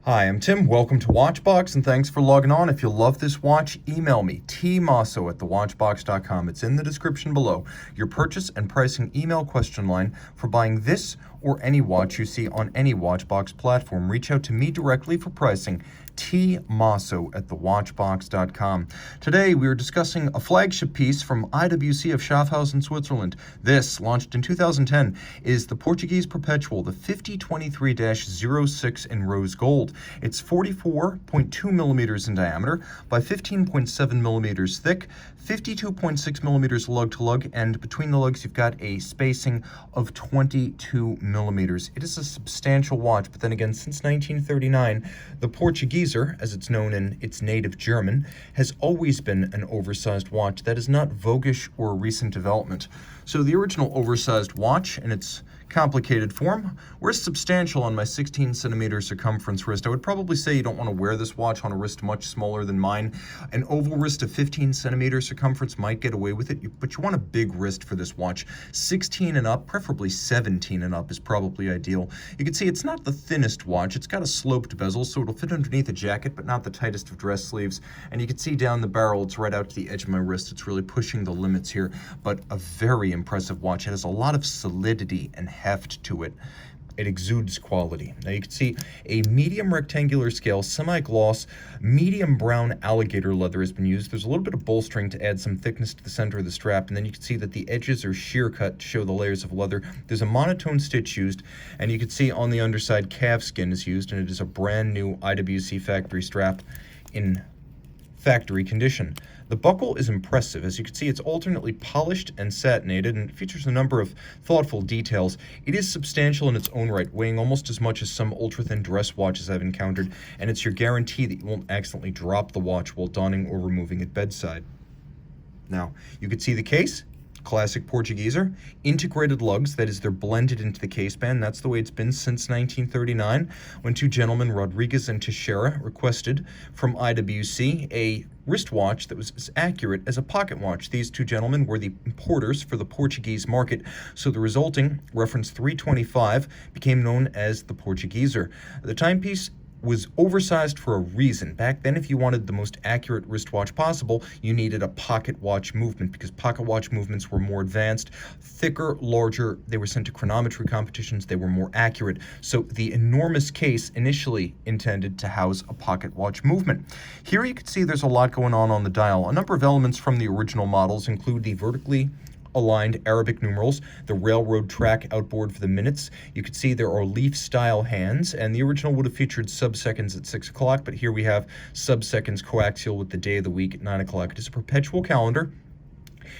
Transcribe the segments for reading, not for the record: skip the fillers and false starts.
Hi, I'm Tim. Welcome to Watchbox, and thanks for logging on. If you love this watch, email me, tmosso@thewatchbox.com. It's in the description below. Your purchase and pricing email question line for buying this or any watch you see on any Watchbox platform. Reach out to me directly for pricing, tmosso@thewatchbox.com. Today, we are discussing a flagship piece from IWC of Schaffhausen, Switzerland. This, launched in 2010, is the Portuguese Perpetual, the 5023-06 in rose gold. It's 44.2 millimeters in diameter by 15.7 millimeters thick, 52.6 millimeters lug-to-lug, and between the lugs you've got a spacing of 22 millimeters. It is a substantial watch, but then again, since 1939, the Portugieser, as it's known in its native German, has always been an oversized watch. That is not voguish or a recent development. So the original oversized watch in its complicated form was substantial on my 16 centimeter circumference wrist. I would probably say you don't want to wear this watch on a wrist much smaller than mine. An oval wrist of 15 centimeter circumference might get away with it, but you want a big wrist for this watch. 16 and up, preferably 17 and up, is probably ideal. You can see it's not the thinnest watch. It's got a sloped bezel, so it'll fit underneath a jacket, but not the tightest of dress sleeves. And you can see down the barrel, it's right out to the edge of my wrist. It's really pushing the limits here, but a very impressive watch. It has a lot of solidity and heft to it. It exudes quality. Now you can see a medium rectangular scale, semi-gloss, medium brown alligator leather has been used. There's a little bit of bolstering to add some thickness to the center of the strap, and then you can see that the edges are shear cut to show the layers of leather. There's a monotone stitch used, and you can see on the underside calf skin is used, and it is a brand new IWC factory strap in factory condition. The buckle is impressive. As you can see, it's alternately polished and satinated, and it features a number of thoughtful details. It is substantial in its own right, weighing almost as much as some ultra-thin dress watches I've encountered, and it's your guarantee that you won't accidentally drop the watch while donning or removing it bedside. Now, you can see the case. Classic Portugieser, integrated lugs, that is, they're blended into the case band. That's the way it's been since 1939, when two gentlemen, Rodriguez and Teixeira, requested from IWC a wristwatch that was as accurate as a pocket watch. These two gentlemen were the importers for the Portuguese market, so the resulting reference 325 became known as the Portugieser. The timepiece was oversized for a reason. Back then, if you wanted the most accurate wristwatch possible, you needed a pocket watch movement, because pocket watch movements were more advanced, thicker, larger. They were sent to chronometry competitions. They were more accurate. So the enormous case initially intended to house a pocket watch movement. Here you can see there's a lot going on the dial. A number of elements from the original models include the vertically aligned Arabic numerals, the railroad track outboard for the minutes. You can see there are leaf-style hands, and the original would have featured sub-seconds at 6 o'clock, but here we have sub-seconds coaxial with the day of the week at 9 o'clock. It is a perpetual calendar.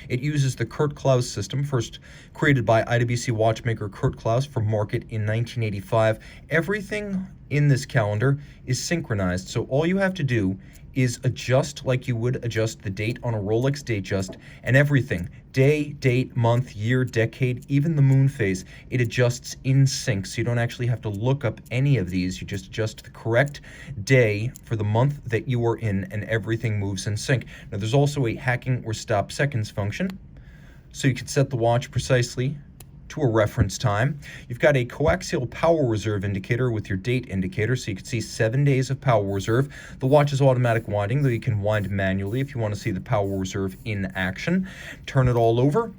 It uses the Kurt Klaus system, first created by IWC watchmaker Kurt Klaus for market in 1985. Everything in this calendar is synchronized, so all you have to do is adjust like you would adjust the date on a Rolex Datejust, and everything, day, date, month, year, decade, even the moon phase, it adjusts in sync, so you don't actually have to look up any of these. You just adjust the correct day for the month that you are in, and everything moves in sync. Now, there's also a hacking or stop seconds function, so you can set the watch precisely to a reference time. You've got a coaxial power reserve indicator with your date indicator, so you can see 7 days of power reserve. The watch is automatic winding, though you can wind manually if you want to see the power reserve in action. Turn it all over,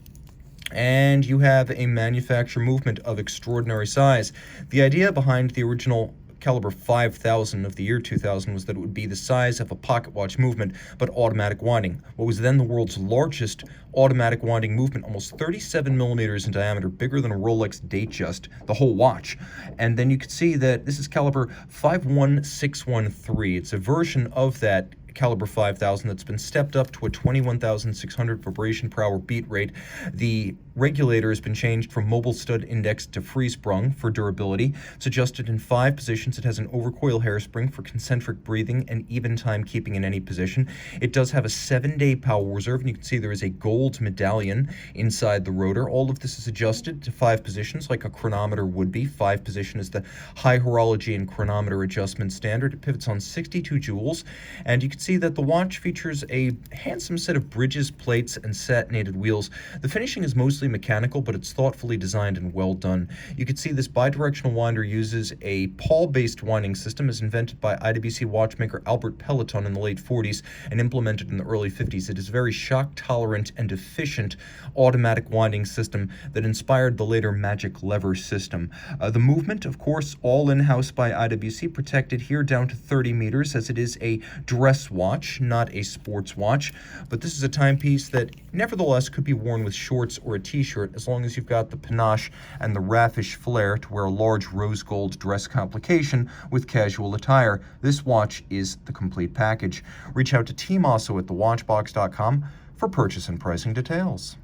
and you have a manufacturer movement of extraordinary size. The idea behind the original caliber 5000 of the year 2000 was that it would be the size of a pocket watch movement, but automatic winding. What was then the world's largest automatic winding movement, almost 37 millimeters in diameter, bigger than a Rolex Datejust, the whole watch. And then you can see that this is caliber 51613. It's a version of that caliber 5000 that's been stepped up to a 21,600 vibration per hour beat rate. The regulator has been changed from mobile stud index to free sprung for durability. It's adjusted in 5 positions. It has an overcoil hairspring for concentric breathing and even time keeping in any position. It does have a 7-day power reserve, and you can see there is a gold medallion inside the rotor. All of this is adjusted to 5 positions like a chronometer would be. 5 position is the high horology and chronometer adjustment standard. It pivots on 62 joules, and you can see see that the watch features a handsome set of bridges, plates, and satinated wheels. The finishing is mostly mechanical, but it's thoughtfully designed and well done. You can see this bidirectional winder uses a pawl-based winding system as invented by IWC watchmaker Albert Peloton in the late 40s and implemented in the early 50s. It is a very shock-tolerant and efficient automatic winding system that inspired the later magic lever system. The movement, of course, all in-house by IWC, protected here down to 30 meters, as it is a dress watch, not a sports watch. But this is a timepiece that nevertheless could be worn with shorts or a t-shirt, as long as you've got the panache and the raffish flair to wear a large rose gold dress complication with casual attire. This watch is the complete package. Reach out to Team Mosso at thewatchbox.com for purchase and pricing details.